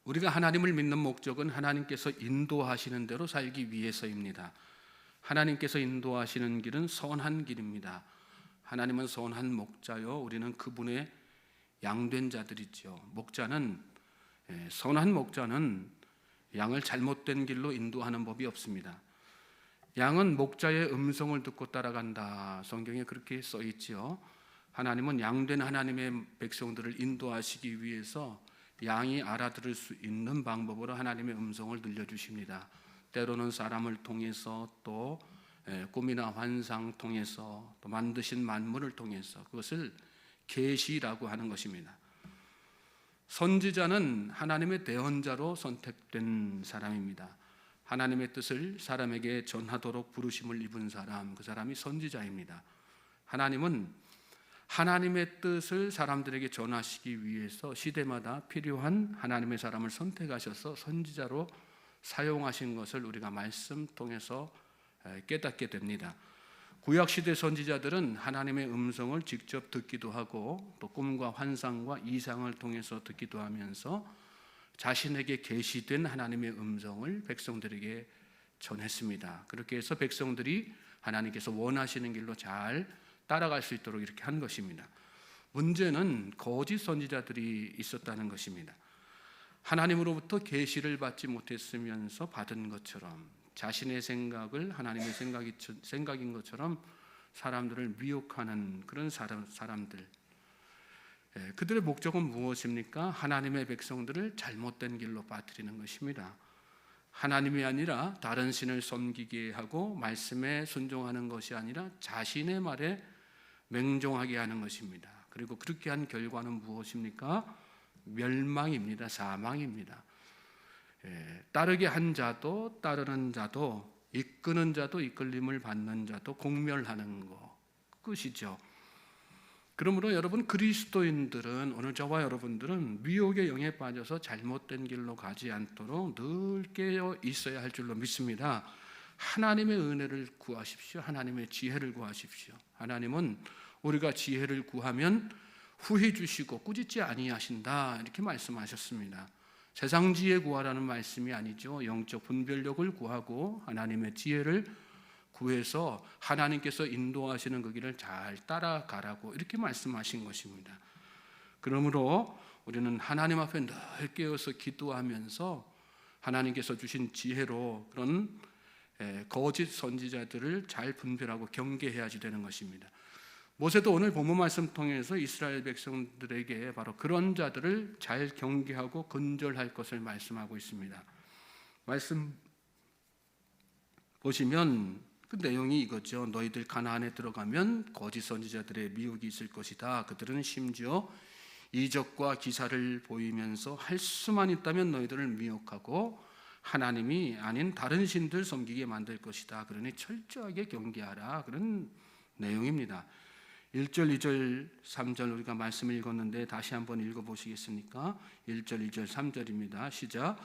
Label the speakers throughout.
Speaker 1: 우리가 하나님을 믿는 목적은 하나님께서 인도하시는 대로 살기 위해서입니다. 하나님께서 인도하시는 길은 선한 길입니다. 하나님은 선한 목자요, 우리는 그분의 양된 자들이죠. 선한 목자는 양을 잘못된 길로 인도하는 법이 없습니다. 양은 목자의 음성을 듣고 따라간다. 성경에 그렇게 써 있지요. 하나님은 양된 하나님의 백성들을 인도하시기 위해서 양이 알아들을 수 있는 방법으로 하나님의 음성을 들려주십니다. 때로는 사람을 통해서, 또 꿈이나 환상 통해서, 또 만드신 만물을 통해서, 그것을 계시라고 하는 것입니다. 선지자는 하나님의 대언자로 선택된 사람입니다. 하나님의 뜻을 사람에게 전하도록 부르심을 입은 사람, 그 사람이 선지자입니다. 하나님은 하나님의 뜻을 사람들에게 전하시기 위해서 시대마다 필요한 하나님의 사람을 선택하셔서 선지자로 사용하신 것을 우리가 말씀 통해서 깨닫게 됩니다. 구약시대 선지자들은 하나님의 음성을 직접 듣기도 하고, 또 꿈과 환상과 이상을 통해서 듣기도 하면서 자신에게 계시된 하나님의 음성을 백성들에게 전했습니다. 그렇게 해서 백성들이 하나님께서 원하시는 길로 잘 따라갈 수 있도록 이렇게 한 것입니다. 문제는 거짓 선지자들이 있었다는 것입니다. 하나님으로부터 계시를 받지 못했으면서 받은 것처럼, 자신의 생각을 하나님의 생각인 것처럼 사람들을 미혹하는 그런 사람들, 그들의 목적은 무엇입니까? 하나님의 백성들을 잘못된 길로 빠뜨리는 것입니다. 하나님이 아니라 다른 신을 섬기게 하고, 말씀에 순종하는 것이 아니라 자신의 말에 맹종하게 하는 것입니다. 그리고 그렇게 한 결과는 무엇입니까? 멸망입니다. 사망입니다. 따르게 한 자도 따르는 자도, 이끄는 자도 이끌림을 받는 자도 공멸하는 것, 끝이죠. 그러므로 여러분, 그리스도인들은, 오늘 저와 여러분들은 미혹의 영에 빠져서 잘못된 길로 가지 않도록 늘 깨어 있어야 할 줄로 믿습니다. 하나님의 은혜를 구하십시오. 하나님의 지혜를 구하십시오. 하나님은 우리가 지혜를 구하면 후히 주시고 꾸짖지 아니하신다, 이렇게 말씀하셨습니다. 세상 지혜 구하라는 말씀이 아니죠. 영적 분별력을 구하고 하나님의 지혜를 구해서 하나님께서 인도하시는 그 길을 잘 따라가라고 이렇게 말씀하신 것입니다. 그러므로 우리는 하나님 앞에 늘 깨어서 기도하면서 하나님께서 주신 지혜로 그런 거짓 선지자들을 잘 분별하고 경계해야지 되는 것입니다. 모세도 오늘 본문 말씀 통해서 이스라엘 백성들에게 바로 그런 자들을 잘 경계하고 근절할 것을 말씀하고 있습니다. 말씀 보시면 그 내용이 이거죠. 너희들 가나안에 들어가면 거짓 선지자들의 미혹이 있을 것이다. 그들은 심지어 이적과 기사를 보이면서 할 수만 있다면 너희들을 미혹하고 하나님이 아닌 다른 신들 섬기게 만들 것이다. 그러니 철저하게 경계하라, 그런 내용입니다. 1절, 2절, 3절 우리가 말씀을 읽었는데 다시 한번 읽어보시겠습니까? 1절, 2절, 3절입니다. 시작.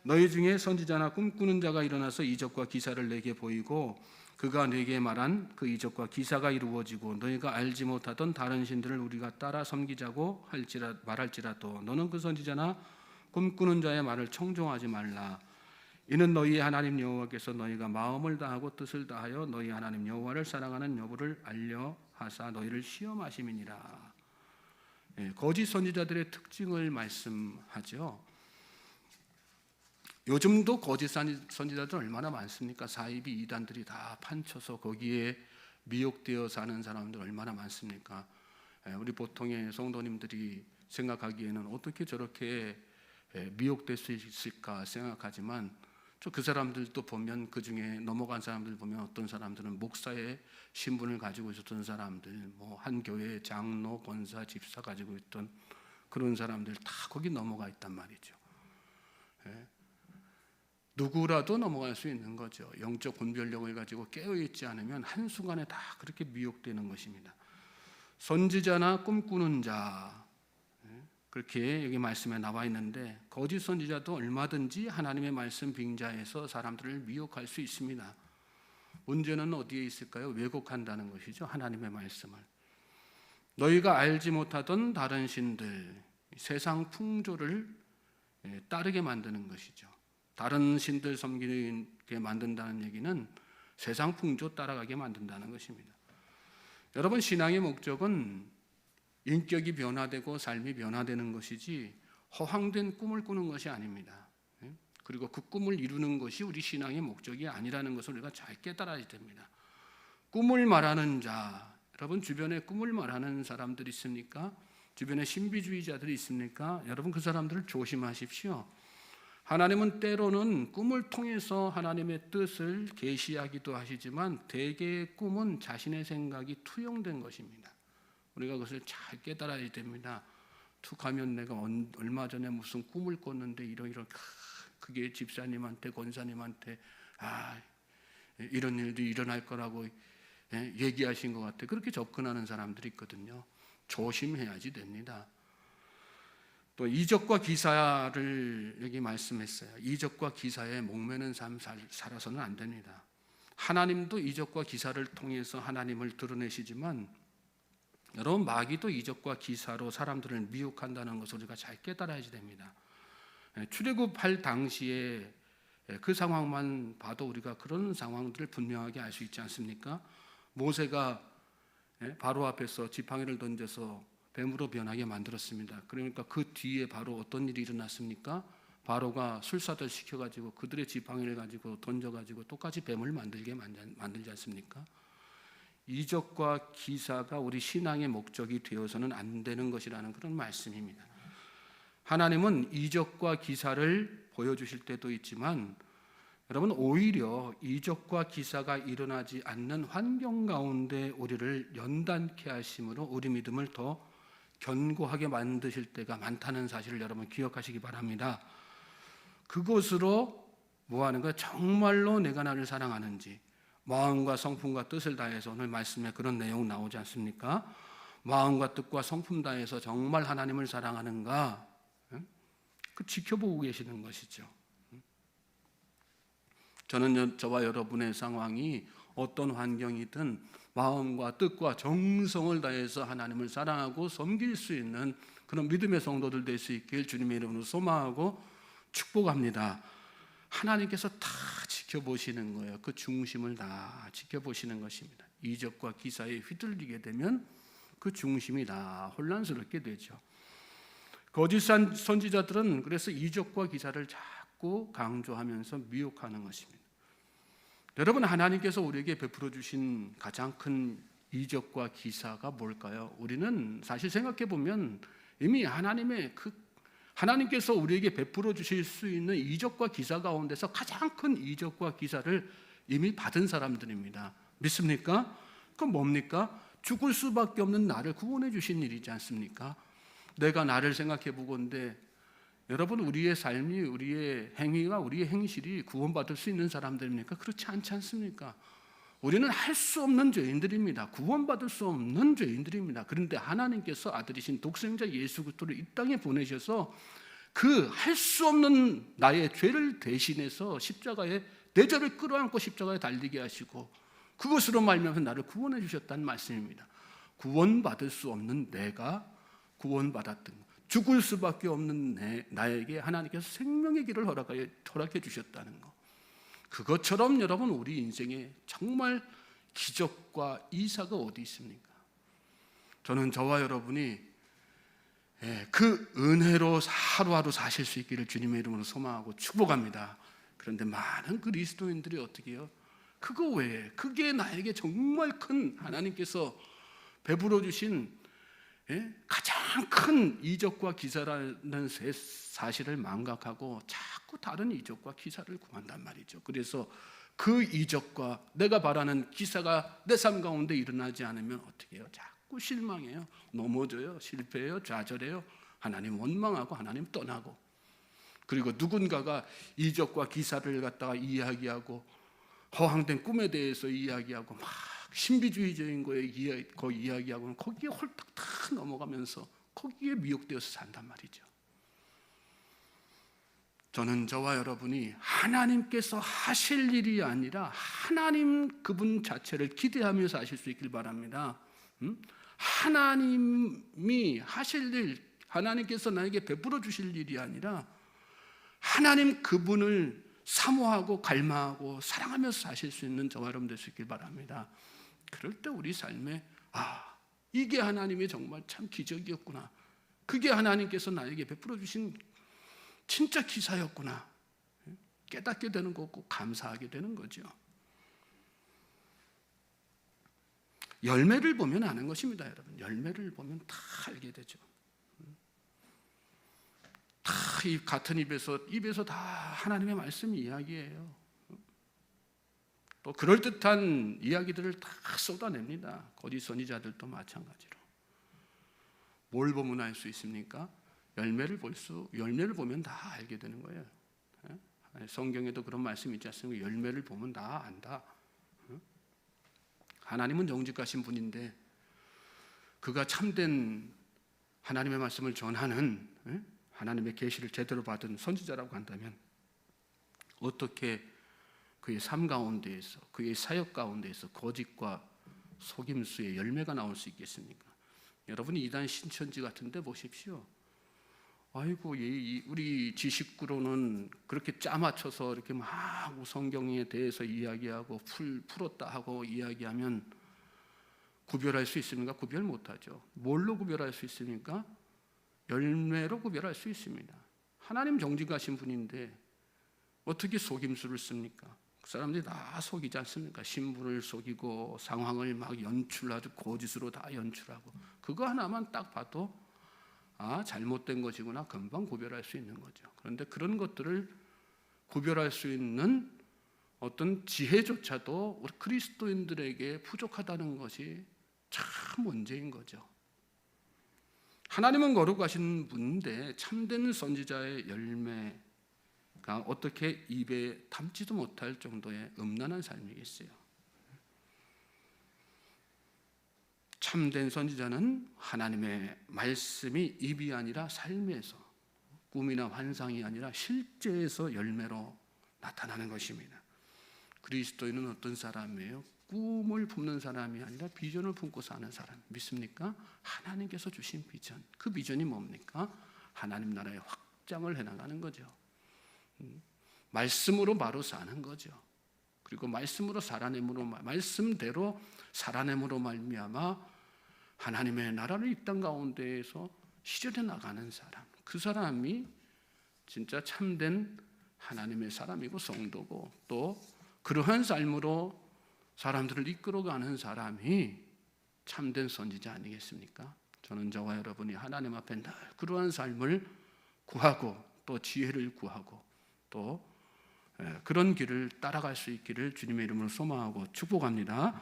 Speaker 1: 너희 중에 선지자나 꿈꾸는 자가 일어나서 이적과 기사를 내게 보이고 그가 내게 말한 그 이적과 기사가 이루어지고 너희가 알지 못하던 다른 신들을 우리가 따라 섬기자고 말할지라도 너는 그 선지자나 꿈꾸는 자의 말을 청종하지 말라. 이는 너희의 하나님 여호와께서 너희가 마음을 다하고 뜻을 다하여 너희 하나님 여호와를 사랑하는 여부를 알려 하사 너희를 시험하심이니라. 거짓 선지자들의 특징을 말씀하죠. 요즘도 거짓 선지자들 얼마나 많습니까? 사이비 이단들이 다 판쳐서 거기에 미혹되어 사는 사람들 얼마나 많습니까? 우리 보통의 성도님들이 생각하기에는 어떻게 저렇게 미혹될 수 있을까 생각하지만 그 사람들도 보면, 그 중에 넘어간 사람들 보면 어떤 사람들은 목사의 신분을 가지고 있었던 사람들, 한 교회의 장로, 권사, 집사 가지고 있던 그런 사람들 다 거기 넘어가 있단 말이죠. 누구라도 넘어갈 수 있는 거죠. 영적 분별력을 가지고 깨어있지 않으면 한순간에 다 그렇게 미혹되는 것입니다. 선지자나 꿈꾸는 자, 그렇게 여기 말씀에 나와 있는데 거짓 선지자도 얼마든지 하나님의 말씀 빙자해서 사람들을 미혹할 수 있습니다. 문제는 어디에 있을까요? 왜곡한다는 것이죠. 하나님의 말씀을. 너희가 알지 못하던 다른 신들, 세상 풍조를 따르게 만드는 것이죠. 다른 신들 섬기게 만든다는 얘기는 세상 풍조 따라가게 만든다는 것입니다. 여러분, 신앙의 목적은 인격이 변화되고 삶이 변화되는 것이지 허황된 꿈을 꾸는 것이 아닙니다. 그리고 그 꿈을 이루는 것이 우리 신앙의 목적이 아니라는 것을 우리가 잘 깨달아야 됩니다. 꿈을 말하는 자, 여러분 주변에 꿈을 말하는 사람들이 있습니까? 주변에 신비주의자들이 있습니까? 여러분 그 사람들을 조심하십시오. 하나님은 때로는 꿈을 통해서 하나님의 뜻을 계시하기도 하시지만 대개의 꿈은 자신의 생각이 투영된 것입니다. 우리가 그것을 잘 깨달아야 됩니다. 툭 하면 내가 얼마 전에 무슨 꿈을 꿨는데 이런 그게 집사님한테 권사님한테 이런 일도 일어날 거라고 얘기하신 것 같아. 그렇게 접근하는 사람들이 있거든요. 조심해야지 됩니다. 또 이적과 기사를 여기 말씀했어요. 이적과 기사에 목매는 삶 살아서는 안 됩니다. 하나님도 이적과 기사를 통해서 하나님을 드러내시지만 여러분 마귀도 이적과 기사로 사람들을 미혹한다는 것을 우리가 잘 깨달아야 됩니다. 출애굽할 당시에 그 상황만 봐도 우리가 그런 상황들을 분명하게 알 수 있지 않습니까? 모세가 바로 앞에서 지팡이를 던져서 뱀으로 변하게 만들었습니다. 그러니까 그 뒤에 바로 어떤 일이 일어났습니까? 바로가 술사들 시켜가지고 그들의 지팡이를 가지고 던져가지고 똑같이 뱀을 만들지 않습니까? 이적과 기사가 우리 신앙의 목적이 되어서는 안 되는 것이라는 그런 말씀입니다. 하나님은 이적과 기사를 보여주실 때도 있지만 여러분 오히려 이적과 기사가 일어나지 않는 환경 가운데 우리를 연단케 하심으로 우리 믿음을 더 견고하게 만드실 때가 많다는 사실을 여러분 기억하시기 바랍니다. 그것으로 뭐 하는 거야? 정말로 내가 나를 사랑하는지 마음과 성품과 뜻을 다해서 오늘 말씀에 그런 내용 나오지 않습니까? 마음과 뜻과 성품 다해서 정말 하나님을 사랑하는가? 그 지켜보고 계시는 것이죠. 저는 저와 여러분의 상황이 어떤 환경이든 마음과 뜻과 정성을 다해서 하나님을 사랑하고 섬길 수 있는 그런 믿음의 성도들 될 수 있길 주님의 이름으로 소망하고 축복합니다. 하나님께서 다 지켜보시는 거예요. 그 중심을 다 지켜보시는 것입니다. 이적과 기사에 휘둘리게 되면 그 중심이 다 혼란스럽게 되죠. 거짓 선지자들은 그래서 이적과 기사를 자꾸 강조하면서 미혹하는 것입니다. 여러분 하나님께서 우리에게 베풀어 주신 가장 큰 이적과 기사가 뭘까요? 우리는 사실 생각해 보면 이미 하나님께서 우리에게 베풀어 주실 수 있는 이적과 기사 가운데서 가장 큰 이적과 기사를 이미 받은 사람들입니다. 믿습니까? 그건 뭡니까? 죽을 수밖에 없는 나를 구원해 주신 일이지 않습니까? 내가 나를 생각해 보건대 여러분 우리의 삶이 우리의 행위와 우리의 행실이 구원받을 수 있는 사람들입니까? 그렇지 않지 않습니까? 우리는 할 수 없는 죄인들입니다. 구원받을 수 없는 죄인들입니다. 그런데 하나님께서 아들이신 독생자 예수 그리스도를 이 땅에 보내셔서 그 할 수 없는 나의 죄를 대신해서 십자가에 내 죄를 끌어안고 십자가에 달리게 하시고 그것으로 말미암아 나를 구원해 주셨다는 말씀입니다. 구원받을 수 없는 내가 구원받았던 것, 죽을 수밖에 없는 나에게 하나님께서 생명의 길을 허락해 주셨다는 것. 그것처럼 여러분 우리 인생에 정말 기적과 이사가 어디 있습니까? 저는 저와 여러분이 그 은혜로 하루하루 사실 수 있기를 주님의 이름으로 소망하고 축복합니다. 그런데 많은 그리스도인들이 어떻게 해요? 그거 외에 그게 나에게 정말 큰 하나님께서 베풀어 주신 가장 큰 이적과 기사라는 사실을 망각하고 자꾸 다른 이적과 기사를 구한단 말이죠. 그래서 그 이적과 내가 바라는 기사가 내 삶 가운데 일어나지 않으면 어떻게 해요? 자꾸 실망해요. 넘어져요. 실패해요. 좌절해요. 하나님 원망하고 하나님 떠나고 그리고 누군가가 이적과 기사를 갖다가 이야기하고 허황된 꿈에 대해서 이야기하고 막 신비주의적인 거에 이야기하고는 거기에 홀딱 다 넘어가면서 거기에 미혹되어서 산단 말이죠. 저는 저와 여러분이 하나님께서 하실 일이 아니라 하나님 그분 자체를 기대하며 사실 수 있길 바랍니다. 하나님이 하실 일, 하나님께서 나에게 베풀어 주실 일이 아니라 하나님 그분을 사모하고 갈망하고 사랑하면서 사실 수 있는 저와 여러분 될 수 있길 바랍니다. 그럴 때 우리 삶에 이게 하나님의 정말 참 기적이었구나, 그게 하나님께서 나에게 베풀어 주신 진짜 기사였구나 깨닫게 되는 거고 감사하게 되는 거죠. 열매를 보면 아는 것입니다. 여러분, 열매를 보면 다 알게 되죠. 다 이 같은 입에서 다 하나님의 말씀이 이야기예요. 또 그럴듯한 이야기들을 다 쏟아냅니다. 거짓 선지자들도 마찬가지로. 뭘 보면 알 수 있습니까? 열매를 보면 다 알게 되는 거예요. 성경에도 그런 말씀이 있지 않습니까? 열매를 보면 다 안다. 하나님은 정직하신 분인데 그가 참된 하나님의 말씀을 전하는 하나님의 계시를 제대로 받은 선지자라고 한다면 어떻게 그의 삶 가운데에서, 그의 사역 가운데에서 거짓과 속임수의 열매가 나올 수 있겠습니까? 여러분이 이단 신천지 같은 데 보십시오. 아이고, 우리 지식구로는 그렇게 짜맞춰서 이렇게 막 성경에 대해서 이야기하고 풀었다 하고 이야기하면 구별할 수 있습니까? 구별 못하죠. 뭘로 구별할 수 있습니까? 열매로 구별할 수 있습니다. 하나님 정직하신 분인데 어떻게 속임수를 씁니까? 그 사람들이 다 속이지 않습니까? 신분을 속이고 상황을 막 연출하고 거짓으로 다 연출하고, 그거 하나만 딱 봐도 잘못된 것이구나 금방 구별할 수 있는 거죠. 그런데 그런 것들을 구별할 수 있는 어떤 지혜조차도 우리 그리스도인들에게 부족하다는 것이 참 문제인 거죠. 하나님은 거룩하신 분인데 참된 선지자의 열매가 어떻게 입에 담지도 못할 정도의 음란한 삶이겠어요. 참된 선지자는 하나님의 말씀이 입이 아니라 삶에서, 꿈이나 환상이 아니라 실제에서 열매로 나타나는 것입니다. 그리스도인은 어떤 사람이에요? 꿈을 품는 사람이 아니라 비전을 품고 사는 사람. 믿습니까? 하나님께서 주신 비전, 그 비전이 뭡니까? 하나님 나라의 확장을 해나가는 거죠. 말씀으로 바로 사는 거죠. 그리고 말씀으로 살아냄으로, 말씀대로 살아냄으로 말미암아 하나님의 나라를 이 땅 가운데에서 실현해 나가는 사람, 그 사람이 진짜 참된 하나님의 사람이고 성도고, 또 그러한 삶으로 사람들을 이끌어가는 사람이 참된 선지자 아니겠습니까? 저는 저와 여러분이 하나님 앞에 늘 그러한 삶을 구하고 또 지혜를 구하고 또 그런 길을 따라갈 수 있기를 주님의 이름으로 소망하고 축복합니다.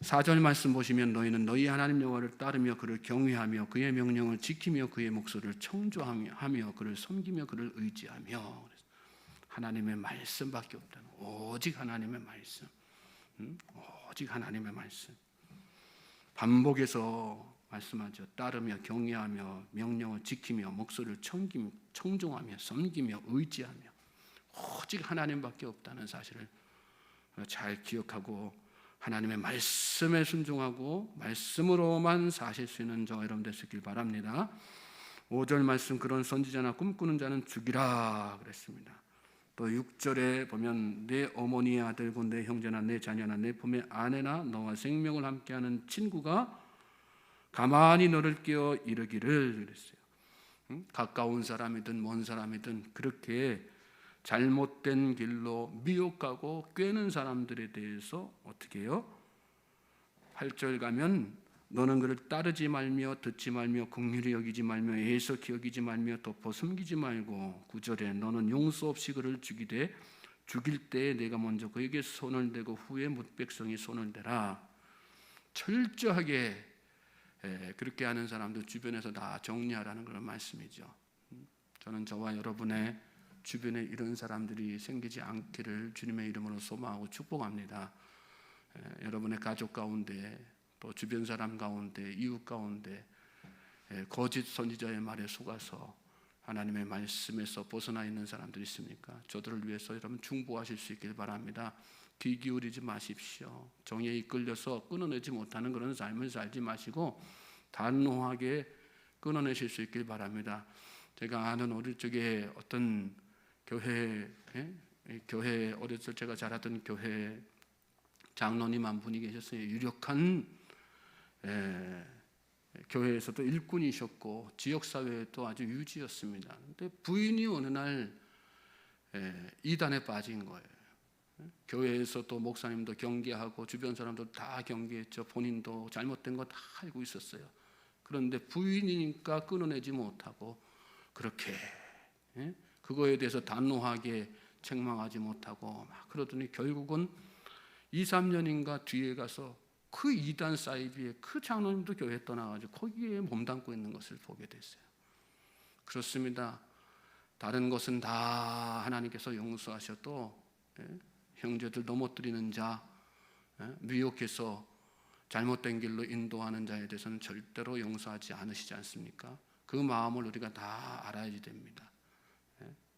Speaker 1: 4절 말씀 보시면 너희는 너희 하나님 여호와를 따르며 그를 경외하며 그의 명령을 지키며 그의 목소리를 청조하며 그를 섬기며 그를 의지하며, 하나님의 말씀밖에 없다는, 오직 하나님의 말씀, 오직 하나님의 말씀. 반복해서 말씀하죠. 따르며 경외하며 명령을 지키며 목소리를 청종하며 섬기며 의지하며, 오직 하나님밖에 없다는 사실을 잘 기억하고 하나님의 말씀에 순종하고 말씀으로만 사실 수 있는 저와 여러분 되시길 바랍니다. 5절 말씀, 그런 선지자나 꿈꾸는 자는 죽이라 그랬습니다. 또 6절에 보면 내 어머니의 아들고 내 형제나 내 자녀나 내 품의 아내나 너와 생명을 함께하는 친구가 가만히 너를 깨어 이르기를 그랬어요. 가까운 사람이든 먼 사람이든 그렇게 잘못된 길로 미혹하고 꿰는 사람들에 대해서 어떻게 해요? 8절 가면 너는 그를 따르지 말며 듣지 말며 긍휼히 여기지 말며 애석히 여기지 말며 덮어 숨기지 말고, 9절에 너는 용서 없이 그를 죽이되 죽일 때에 내가 먼저 그에게 손을 대고 후에 뭇 백성이 손을 대라. 철저하게 그렇게 하는 사람들 주변에서 다 정리하라는 그런 말씀이죠. 저는 저와 여러분의 주변에 이런 사람들이 생기지 않기를 주님의 이름으로 소망하고 축복합니다. 여러분의 가족 가운데 또 주변 사람 가운데 이웃 가운데 거짓 선지자의 말에 속아서 하나님의 말씀에서 벗어나 있는 사람들이 있습니까? 저들을 위해서 여러분 중보하실 수 있길 바랍니다. 귀 기울이지 마십시오. 정에 이끌려서 끊어내지 못하는 그런 삶을 살지 마시고 단호하게 끊어내실 수 있길 바랍니다. 제가 아는 어릴 적에 어떤 교회 어렸을 때 제가 자라던 교회 장로님 한 분이 계셨어요. 유력한 교회에서도 일꾼이셨고 지역사회에도 아주 유지였습니다. 근데 부인이 어느 날 이단에 빠진 거예요. 교회에서도 목사님도 경계하고 주변 사람도 다 경계했죠. 본인도 잘못된 거 다 알고 있었어요. 그런데 부인이니까 끊어내지 못하고 그렇게 그거에 대해서 단호하게 책망하지 못하고 막 그러더니 결국은 2, 3년인가 뒤에 가서 그 이단 사이비에 그 장로님도 교회 떠나가지고 거기에 몸담고 있는 것을 보게 됐어요. 그렇습니다. 다른 것은 다 하나님께서 용서하셔도 형제들 넘어뜨리는 자, 미혹해서 잘못된 길로 인도하는 자에 대해서는 절대로 용서하지 않으시지 않습니까? 그 마음을 우리가 다 알아야 됩니다.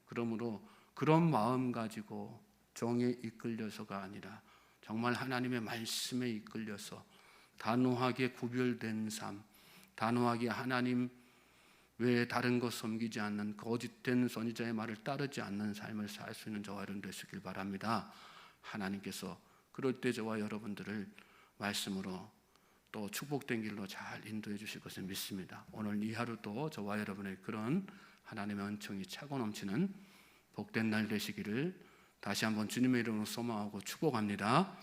Speaker 1: 그러므로 그런 마음 가지고 정에 이끌려서가 아니라 정말 하나님의 말씀에 이끌려서 단호하게 구별된 삶, 단호하게 하나님 외에 다른 것 섬기지 않는 거짓된 선지자의 말을 따르지 않는 삶을 살 수 있는 저와 여러분 되시길 바랍니다. 하나님께서 그럴 때 저와 여러분들을 말씀으로 또 축복된 길로 잘 인도해 주실 것을 믿습니다. 오늘 이 하루도 저와 여러분의 그런 하나님의 은총이 차고 넘치는 복된 날 되시기를 다시 한번 주님의 이름으로 소망하고 축복합니다.